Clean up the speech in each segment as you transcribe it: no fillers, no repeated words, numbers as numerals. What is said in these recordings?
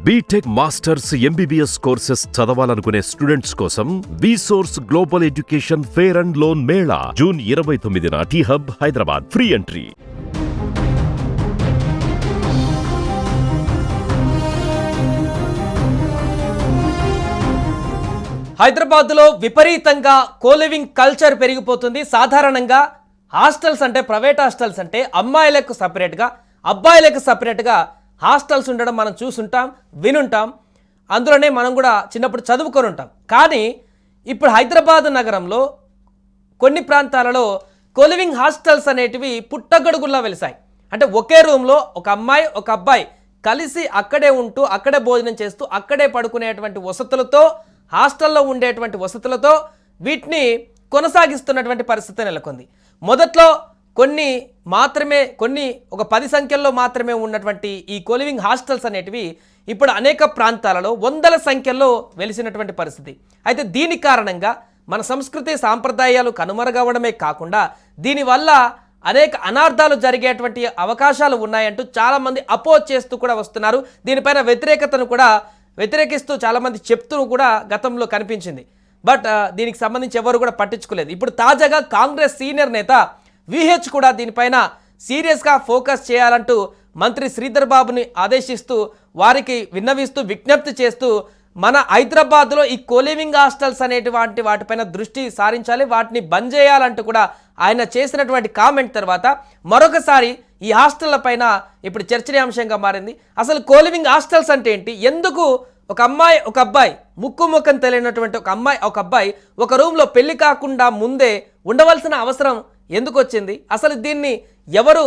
BTech masters MBBS courses చదవాలనుకునే students కోసం VSource global education fair and loan మేళా June 29న T Hub Hyderabad. Free entry. హైదరాబాద్లో విపరీతంగా కోలివింగ్ కల్చర్ పెరిగిపోతుంది. సాధారణంగా హాస్టల్స్ అంటే, ప్రైవేట్ హాస్టల్స్ అంటే అమ్మాయిలకు సపరేట్గా, అబ్బాయిలకు సపరేట్గా హాస్టల్స్ ఉండడం మనం చూసుంటాం, వినుంటాం. అందులోనే మనం కూడా చిన్నప్పుడు చదువుకొని ఉంటాం. కానీ ఇప్పుడు హైదరాబాద్ నగరంలో కొన్ని ప్రాంతాలలో కోలివింగ్ హాస్టల్స్ అనేటివి పుట్టగొడుగుల్లా వెలిసాయి. అంటే ఒకే రూమ్లో ఒక అమ్మాయి, ఒక అబ్బాయి కలిసి అక్కడే ఉంటూ, అక్కడే భోజనం చేస్తూ, అక్కడే పడుకునేటువంటి వసతులతో, హాస్టల్లో ఉండేటువంటి వసతులతో వీటిని కొనసాగిస్తున్నటువంటి పరిస్థితి నెలకొంది. మొదట్లో కొన్ని ఒక 10 సంఖ్యల్లో మాత్రమే ఉన్నటువంటి ఈ కోలివింగ్ హాస్టల్స్ అనేటివి ఇప్పుడు అనేక ప్రాంతాలలో వందల సంఖ్యల్లో వెలిసినటువంటి పరిస్థితి. అయితే దీని కారణంగా మన సంస్కృతి సాంప్రదాయాలు కనుమరుగవడమే కాకుండా దీనివల్ల అనేక అనార్థాలు జరిగేటువంటి అవకాశాలు ఉన్నాయంటూ చాలామంది అపోజ్ చేస్తూ కూడా వస్తున్నారు. దీనిపైన వ్యతిరేకిస్తూ చాలామంది చెప్తూ కూడా గతంలో కనిపించింది. బట్ దీనికి సంబంధించి ఎవరు కూడా పట్టించుకోలేదు. ఇప్పుడు తాజాగా కాంగ్రెస్ సీనియర్ నేత విహెచ్ కూడా దీనిపైన సీరియస్గా ఫోకస్ చేయాలంటూ మంత్రి శ్రీధర్ బాబుని ఆదేశిస్తూ, వారికి విన్నవిస్తూ, విజ్ఞప్తి చేస్తూ మన హైదరాబాద్లో ఈ కోలివింగ్ హాస్టల్స్ అనేటువంటి వాటిపైన దృష్టి సారించాలి, వాటిని బంద్ చేయాలంటూ కూడా ఆయన చేసినటువంటి కామెంట్ తర్వాత మరొకసారి ఈ హాస్టళ్ల పైన ఇప్పుడు చర్చనీయాంశంగా మారింది. అసలు కోలివింగ్ హాస్టల్స్ అంటే ఏంటి? ఎందుకు ఒక అమ్మాయి, ఒక అబ్బాయి, ముక్కు తెలియనటువంటి ఒక అమ్మాయి, ఒక అబ్బాయి ఒక రూమ్లో పెళ్లి కాకుండా ముందే ఉండవలసిన అవసరం ఎందుకు వచ్చింది? అసలు దీన్ని ఎవరు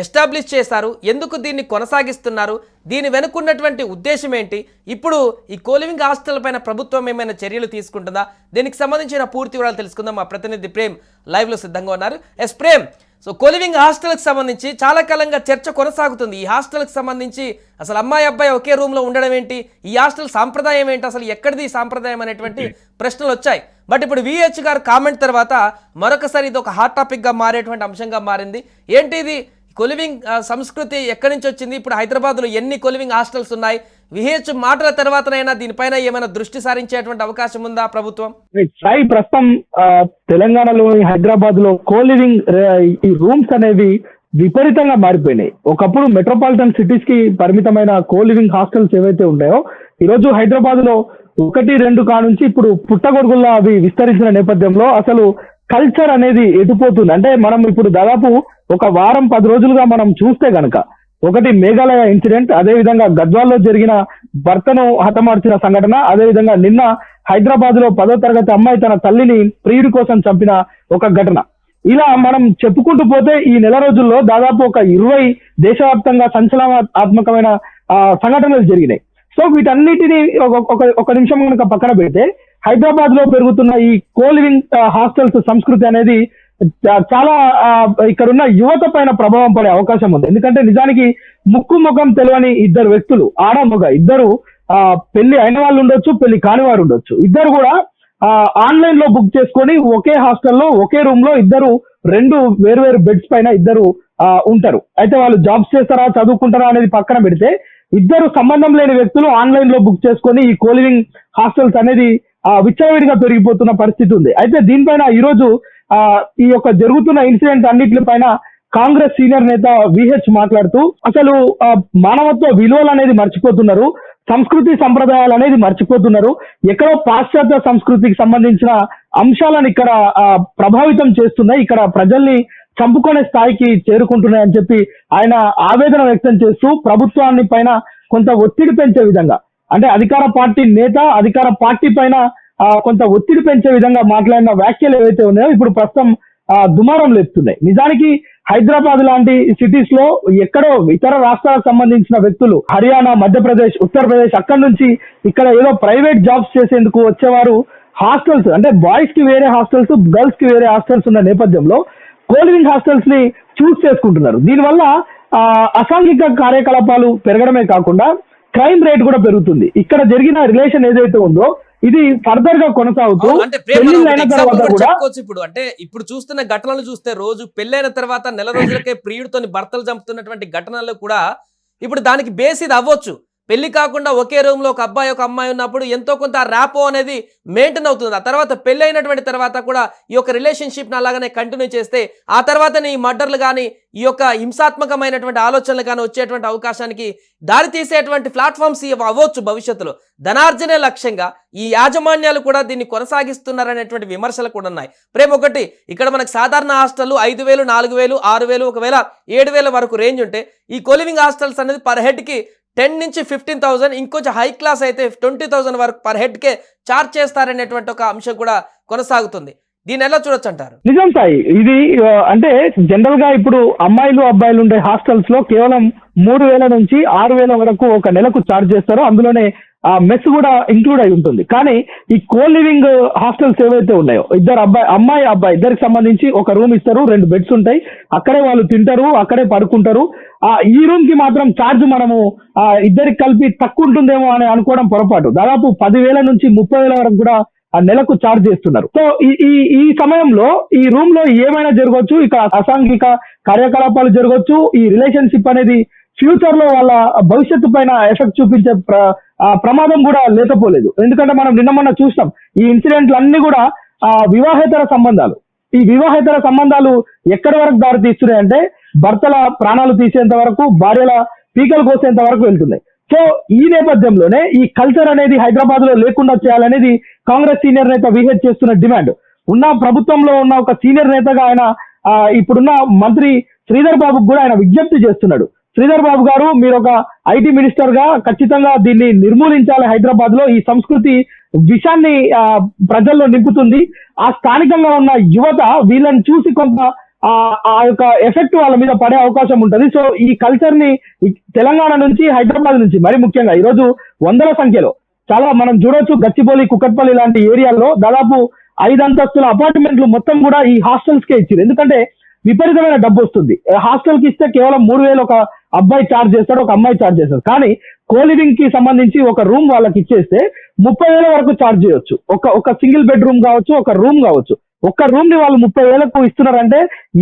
ఎస్టాబ్లిష్ చేశారు? ఎందుకు దీన్ని కొనసాగిస్తున్నారు? దీని వెనుకున్నటువంటి ఉద్దేశం ఏంటి? ఇప్పుడు ఈ కోలివింగ్ హాస్టల్ పైన ప్రభుత్వం ఏమైనా చర్యలు తీసుకుంటుందా? దీనికి సంబంధించిన పూర్తి వివరాలు తెలుసుకుందాం. మా ప్రతినిధి ప్రేమ్ లైవ్లో సిద్ధంగా ఉన్నారు. ఎస్ ప్రేమ్, సో కోలివింగ్ హాస్టల్కి సంబంధించి చాలా కాలంగా చర్చ కొనసాగుతుంది. ఈ హాస్టల్కి సంబంధించి అసలు అమ్మాయి అబ్బాయి ఒకే రూమ్లో ఉండడం ఏంటి? ఈ హాస్టల్ సాంప్రదాయం ఏంటి? అసలు ఎక్కడిది సాంప్రదాయం అనేటువంటి ప్రశ్నలు వచ్చాయి. బట్ ఇప్పుడు విహెచ్ గారు కామెంట్ తర్వాత మరొకసారి ఇది ఒక హాట్ టాపిక్గా మారేటువంటి అంశంగా మారింది. ఏంటి ఇది? కొలివింగ్ సంస్కృతి ఎక్కడి నుంచి వచ్చింది? ఇప్పుడు హైదరాబాద్లో ఎన్ని కొలివింగ్ హాస్టల్స్ ఉన్నాయి? విహెచ్ మాటల తర్వాతనైనా దీనిపైన ఏమైనా దృష్టి సారించేటువంటి అవకాశం ఉందా ప్రభుత్వం? సాయి, ప్రస్తుతం తెలంగాణలోని హైదరాబాద్ లో కోలివింగ్ ఈ రూమ్స్ అనేవి విపరీతంగా మారిపోయినాయి. ఒకప్పుడు మెట్రోపాలిటన్ సిటీస్ కి పరిమితమైన కోలివింగ్ హాస్టల్స్ ఏవైతే ఉన్నాయో ఈరోజు హైదరాబాద్ లో 1-2 కానుంచి ఇప్పుడు పుట్టగొడుగుల్లా అవి విస్తరించిన నేపథ్యంలో అసలు కల్చర్ అనేది ఎటుపోతుంది అంటే, మనం ఇప్పుడు దాదాపు ఒక వారం 10 రోజులుగా మనం చూస్తే గనక, ఒకటి మేఘాలయ ఇన్సిడెంట్, అదేవిధంగా గద్వాల్లో జరిగిన భర్తను హతమార్చిన సంఘటన, అదేవిధంగా నిన్న హైదరాబాద్ లో 10వ తరగతి అమ్మాయి తన తల్లిని ప్రియుడి కోసం చంపిన ఒక ఘటన. ఇలా మనం చెప్పుకుంటూ పోతే ఈ నెల రోజుల్లో దాదాపు ఒక 20 దేశవ్యాప్తంగా సంచలనాత్మకమైన సంఘటనలు జరిగినాయి. సో వీటన్నిటిని ఒక నిమిషం కనుక పక్కన పెడితే, హైదరాబాద్ లో పెరుగుతున్న ఈ కోలివింగ్ హాస్టల్స్ సంస్కృతి అనేది చాలా ఇక్కడున్న యువత పైన ప్రభావం పడే అవకాశం ఉంది. ఎందుకంటే నిజానికి ముక్కు ముఖం తెలియని ఇద్దరు వ్యక్తులు, ఆడ మగ ఇద్దరు, పెళ్లి అయిన వాళ్ళు ఉండొచ్చు, పెళ్లి కాని వారు ఉండొచ్చు, ఇద్దరు కూడా ఆన్లైన్ లో బుక్ చేసుకొని ఒకే హాస్టల్లో ఒకే రూమ్ లో ఇద్దరు 2 వేరు బెడ్స్ పైన ఇద్దరు ఉంటారు. అయితే వాళ్ళు జాబ్స్ చేస్తారా, చదువుకుంటారా అనేది పక్కన పెడితే, ఇద్దరు సంబంధం లేని వ్యక్తులు ఆన్లైన్ లో బుక్ చేసుకొని ఈ కోలివింగ్ హాస్టల్స్ అనేది విచ్చలవిడిగా పెరిగిపోతున్న పరిస్థితి ఉంది. అయితే దీనిపైన ఈరోజు ఈ యొక్క జరుగుతున్న ఇన్సిడెంట్ అన్నిటిపైన కాంగ్రెస్ సీనియర్ నేత విహెచ్ మాట్లాడుతూ అసలు మానవత్వ విలువలు అనేది మర్చిపోతున్నారు, సంస్కృతి సంప్రదాయాలు అనేది మర్చిపోతున్నారు, ఎక్కడో పాశ్చాత్య సంస్కృతికి సంబంధించిన అంశాలను ఇక్కడ ప్రభావితం చేస్తున్నాయి, ఇక్కడ ప్రజల్ని చంపుకునే స్థాయికి చేరుకుంటున్నాయని చెప్పి ఆయన ఆవేదన వ్యక్తం చేస్తూ ప్రభుత్వాన్ని పైన కొంత ఒత్తిడి పెంచే విధంగా, అంటే అధికార పార్టీ నేత అధికార పార్టీ పైన కొంత ఒత్తిడి పెంచే విధంగా మాట్లాడిన వ్యాఖ్యలు ఏవైతే ఉన్నాయో ఇప్పుడు ప్రస్తుతం దుమారం లేపుతున్నాయి. నిజానికి హైదరాబాద్ లాంటి సిటీస్ లో ఎక్కడో ఇతర రాష్ట్రాలకు సంబంధించిన వ్యక్తులు, హర్యానా, మధ్యప్రదేశ్, ఉత్తరప్రదేశ్, అక్కడి నుంచి ఇక్కడ ఏదో ప్రైవేట్ జాబ్స్ చేసేందుకు వచ్చేవారు హాస్టల్స్, అంటే బాయ్స్ కి వేరే హాస్టల్స్, గర్ల్స్ కి వేరే హాస్టల్స్ ఉన్న నేపథ్యంలో కోలివింగ్ హాస్టల్స్ ని చూస్ చేసుకుంటున్నారు. దీనివల్ల అసాంఘిక కార్యకలాపాలు పెరగడమే కాకుండా క్రైమ్ రేట్ కూడా పెరుగుతుంది. ఇక్కడ జరిగిన రిలేషన్ ఏదైతే ఉందో ఇది ఫర్దర్ గా కొనసాగుతూ ఇప్పుడు చూస్తున్న ఘటనలు చూస్తే, రోజు పెళ్ళైన తర్వాత నెల రోజులకే ప్రియుడితో భర్తలు చంపుతున్నటువంటి ఘటనలు కూడా ఇప్పుడు దానికి బేస్ ఇది అవ్వచ్చు. పెళ్లి కాకుండా ఒకే రూమ్లో ఒక అబ్బాయి ఒక అమ్మాయి ఉన్నప్పుడు ఎంతో కొంత ర్యాపో అనేది మెయింటైన్ అవుతుంది. ఆ తర్వాత పెళ్లి అయినటువంటి తర్వాత కూడా ఈ యొక్క రిలేషన్షిప్ని అలాగనే కంటిన్యూ చేస్తే ఆ తర్వాతనే ఈ మర్డర్లు కానీ ఈ యొక్క హింసాత్మకమైనటువంటి ఆలోచనలు కానీ వచ్చేటువంటి అవకాశానికి దారి తీసేటువంటి ప్లాట్ఫామ్స్ అవ్వచ్చు భవిష్యత్తులో. ధనార్జనే లక్ష్యంగా ఈ యాజమాన్యాలు కూడా దీన్ని కొనసాగిస్తున్నారనేటువంటి విమర్శలు కూడా ఉన్నాయి. ప్రేమ్ ఒకటి ఇక్కడ మనకు సాధారణ హాస్టల్ 5,000, 4,000, 6,000, ఒకవేళ 7,000 వరకు రేంజ్ ఉంటే ఈ కోలివింగ్ హాస్టల్స్ అనేది పర్ హెడ్కి 10 నుంచి 15,000, ఇంకొంచెం హై క్లాస్ అయితే 20,000 వరకు పర్ హెడ్కే ఛార్జ్ చేస్తారనేటువంటి ఒక అంశం కూడా కొనసాగుతుంది. దీన్ని ఎలా చూడొచ్చు అంటారు? నిజం సాయి, ఇది అంటే జనరల్ గా ఇప్పుడు అమ్మాయిలు అబ్బాయిలు ఉండే హాస్టల్స్ లో కేవలం 3,000 నుంచి 6,000 వరకు ఒక నెలకు ఛార్జ్ చేస్తారో అందులోనే ఆ మెస్ కూడా ఇంక్లూడ్ అయి ఉంటుంది. కానీ ఈ కో లివింగ్ హాస్టల్స్ ఏవైతే ఉన్నాయో అమ్మాయి అబ్బాయి ఇద్దరికి సంబంధించి ఒక రూమ్ ఇస్తారు, 2 బెడ్స్ ఉంటాయి, అక్కడే వాళ్ళు తింటారు, అక్కడే పడుకుంటారు. ఈ రూమ్ కి మాత్రం ఛార్జ్ మనము ఇద్దరికి కలిపి తక్కువ ఉంటుందేమో అని అనుకోవడం పొరపాటు. దాదాపు 10,000 నుంచి 30,000 వరకు కూడా ఆ నెలకు ఛార్జ్ చేస్తున్నారు. సో ఈ సమయంలో ఈ రూమ్ లో ఏమైనా జరగవచ్చు, ఇక్కడ అసాంఘిక కార్యకలాపాలు జరగవచ్చు. ఈ రిలేషన్షిప్ అనేది ఫ్యూచర్ లో వాళ్ళ భవిష్యత్తు పైన ఎఫెక్ట్ చూపించే ప్రమాదం కూడా లేకపోలేదు. ఎందుకంటే మనం నిన్న మొన్న చూస్తాం ఈ ఇన్సిడెంట్లు అన్ని కూడా వివాహేతర సంబంధాలు. ఈ వివాహేతర సంబంధాలు ఎక్కడి వరకు దారి తీస్తున్నాయంటే భర్తల ప్రాణాలు తీసేంత వరకు, భార్యల పీకలు కోసేంత వరకు వెళ్తున్నాయి. సో ఈ నేపథ్యంలోనే ఈ కల్చర్ అనేది హైదరాబాద్ లో లేకుండా చేయాలనేది కాంగ్రెస్ సీనియర్ నేత విహెచ్ చేస్తున్న డిమాండ్. ఉన్న ప్రభుత్వంలో ఉన్న ఒక సీనియర్ నేతగా ఆయన ఇప్పుడున్న మంత్రి శ్రీధర్ బాబుకు కూడా ఆయన విజ్ఞప్తి చేస్తున్నాడు. శ్రీధర్ బాబు గారు, మీరు ఒక ఐటీ మినిస్టర్ గా ఖచ్చితంగా దీన్ని నిర్మూలించాలి. హైదరాబాద్ లో ఈ సంస్కృతి విషాన్ని ప్రజల్లో నింపుతుంది. ఆ స్థానికంగా ఉన్న యువత వీళ్ళని చూసి కొంత ఆ యొక్క ఎఫెక్ట్ వాళ్ళ మీద పడే అవకాశం ఉంటుంది. సో ఈ కల్చర్ ని తెలంగాణ నుంచి, హైదరాబాద్ నుంచి మరి ముఖ్యంగా ఈరోజు వందల సంఖ్యలో చాలా మనం చూడొచ్చు. గచ్చిబౌలి, కుకట్పల్లి లాంటి ఏరియాల్లో దాదాపు 5 అంతస్తుల అపార్ట్మెంట్లు మొత్తం కూడా ఈ హాస్టల్స్ కే ఇచ్చారు. ఎందుకంటే విపరీతమైన డబ్బు వస్తుంది. హాస్టల్ కి ఇస్తే కేవలం 3,000 ఒక అబ్బాయి ఛార్జ్ చేస్తాడు, ఒక అమ్మాయి ఛార్జ్ చేస్తాడు. కానీ కోలివింగ్ కి సంబంధించి ఒక రూమ్ వాళ్ళకి ఇచ్చేస్తే 30,000 వరకు ఛార్జ్ చేయొచ్చు. ఒక సింగిల్ బెడ్ రూమ్ కావచ్చు, ఒక రూమ్ కావచ్చు. ఒక్క రూమ్ ని వాళ్ళు 30,000కు ఇస్తున్నారంటే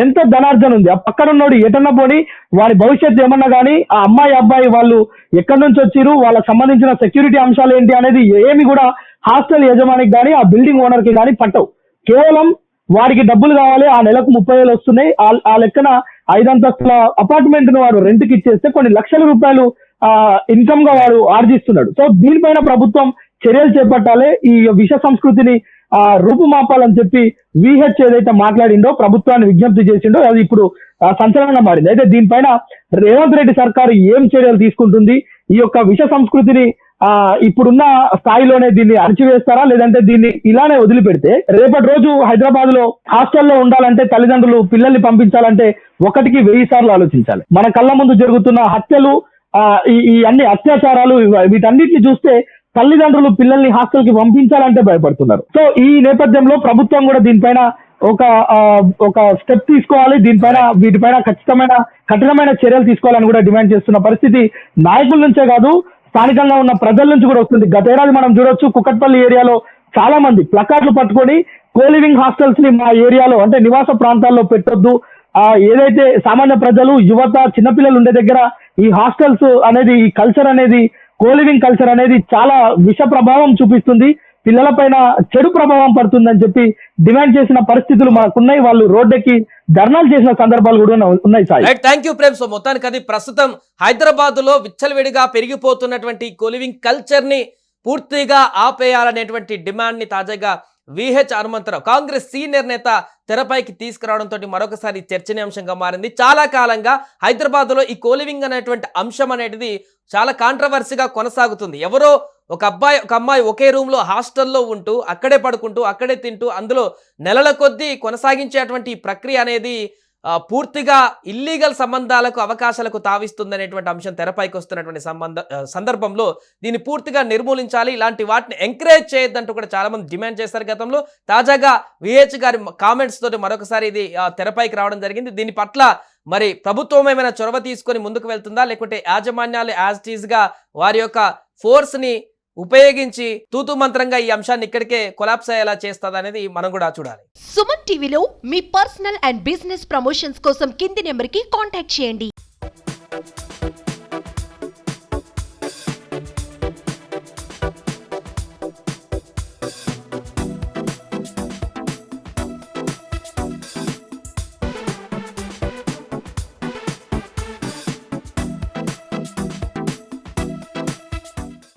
ఎంత ధనార్జన ఉంది. ఆ పక్కన ఉన్నోడు ఎటన్నా పోని వారి భవిష్యత్తు ఏమన్నా కానీ ఆ అమ్మాయి అబ్బాయి వాళ్ళు ఎక్కడి నుంచి వచ్చిరు, వాళ్ళకి సంబంధించిన సెక్యూరిటీ అంశాలు ఏంటి అనేది ఏమి కూడా హాస్టల్ యజమానికి కానీ ఆ బిల్డింగ్ ఓనర్ కి కానీ పట్టవు. కేవలం వారికి డబ్బులు కావాలి, ఆ నెలకు 30,000 వస్తున్నాయి. ఆ లెక్కన 5 అంతస్తుల అపార్ట్మెంట్ ను వాడు రెంట్కి ఇచ్చేస్తే కొన్ని లక్షల రూపాయలు ఇన్కమ్ గా వాడు ఆర్జిస్తున్నాడు. సో దీనిపైన ప్రభుత్వం చర్యలు చేపట్టాలి. ఈ విష సంస్కృతిని రూపుమాపాలని చెప్పి విహెచ్ ఏదైతే మాట్లాడిండో, ప్రభుత్వాన్ని విజ్ఞప్తి చేసిండో, అది ఇప్పుడు సంచలనంగా మారింది. అయితే దీనిపైన రేవంత్ రెడ్డి సర్కారు ఏం చర్యలు తీసుకుంటుంది? ఈ యొక్క విష సంస్కృతిని ఇప్పుడున్న స్థాయిలోనే దీన్ని అణచివేస్తారా, లేదంటే దీన్ని ఇలానే వదిలిపెడితే రేపటి రోజు హైదరాబాద్ లో హాస్టల్లో ఉండాలంటే తల్లిదండ్రులు పిల్లల్ని పంపించాలంటే 1కి 1000 సార్లు ఆలోచించాలి. మన కళ్ళ ముందు జరుగుతున్న హత్యలు, ఈ అన్ని అత్యాచారాలు, వీటన్నిటిని చూస్తే తల్లిదండ్రులు పిల్లల్ని హాస్టల్ కి పంపించాలంటే భయపడుతున్నారు. సో ఈ నేపథ్యంలో ప్రభుత్వం కూడా దీనిపైన ఒక స్టెప్ తీసుకోవాలి. దీనిపైన వీటిపైన కఠినమైన చర్యలు తీసుకోవాలని కూడా డిమాండ్ చేస్తున్న పరిస్థితి నాయకుల నుంచే కాదు, స్థానికంగా ఉన్న ప్రజల నుంచి కూడా వస్తుంది. గతేడాది మనం చూడొచ్చు, కుకట్పల్లి ఏరియాలో చాలా మంది ప్లకార్డులు పట్టుకొని కోలివింగ్ హాస్టల్స్ ని మా ఏరియాలో అంటే నివాస ప్రాంతాల్లో పెట్టొద్దు, ఏదైతే సామాన్య ప్రజలు, యువత, చిన్నపిల్లలు ఉండే దగ్గర ఈ హాస్టల్స్ అనేది, ఈ కల్చర్ అనేది, కోలివింగ్ కల్చర్ అనేది చాలా విష ప్రభావం చూపిస్తుంది, పిల్లలపైన చెడు ప్రభావం పడుతుందని చెప్పి డిమాండ్ చేసిన పరిస్థితులు మనకున్నాయి. వాళ్ళు రోడ్డెక్కి ధర్నాలు చేసిన సందర్భాలు కూడా ఉన్నాయి. Sai, thank you Prem. So మొత్తానికి అది ప్రస్తుతం హైదరాబాద్ లో విచ్చలవిడిగా పెరిగిపోతున్నటువంటి కోలివింగ్ కల్చర్ ని పూర్తిగా ఆపేయాలనేటువంటి డిమాండ్ ని తాజాగా విహెచ్ హనుమంతరావు, కాంగ్రెస్ సీనియర్ నేత, తెరపైకి తీసుకురావడంతో మరొకసారి చర్చనీయాంశంగా మారింది. చాలా కాలంగా హైదరాబాద్ లో ఈ కోలివింగ్ అనేటువంటి అంశం అనేది చాలా కాంట్రవర్సీగా కొనసాగుతుంది. ఎవరో ఒక అబ్బాయి ఒక అమ్మాయి ఒకే రూమ్ లో హాస్టల్లో ఉంటూ అక్కడే పడుకుంటూ అక్కడే తింటూ అందులో నెలల కొద్దీ కొనసాగించేటువంటి ఈ ప్రక్రియ అనేది పూర్తిగా ఇల్లీగల్ సంబంధాలకు, అవకాశాలకు తావిస్తుందనేటువంటి అంశం తెరపైకి వస్తున్నటువంటి సందర్భంలో దీన్ని పూర్తిగా నిర్మూలించాలి, ఇలాంటి వాటిని ఎంకరేజ్ చేయొద్దంటూ కూడా చాలా మంది డిమాండ్ చేశారు గతంలో. తాజాగా విహెచ్ గారి కామెంట్స్ తోటి మరొకసారి ఇది తెరపైకి రావడం జరిగింది. దీని పట్ల మరి ప్రభుత్వం ఏమైనా చొరవ తీసుకొని ముందుకు వెళ్తుందా, లేకుంటే యాజమాన్యాలు యాజ్ ఇట్ ఈజ్ గా వారి యొక్క ఫోర్స్ ని ఉపయోగించి తూతు మంత్రంగా ఈ అంశాన్ని ఇక్కడికే కొలాప్స్ అయ్యేలా చేస్తుంది అనేది మనం కూడా చూడాలి. సుమన్ టీవీలో మీ పర్సనల్ అండ్ బిజినెస్ ప్రమోషన్స్ కోసం కింది నెంబర్కి కాంటాక్ట్ చేయండి.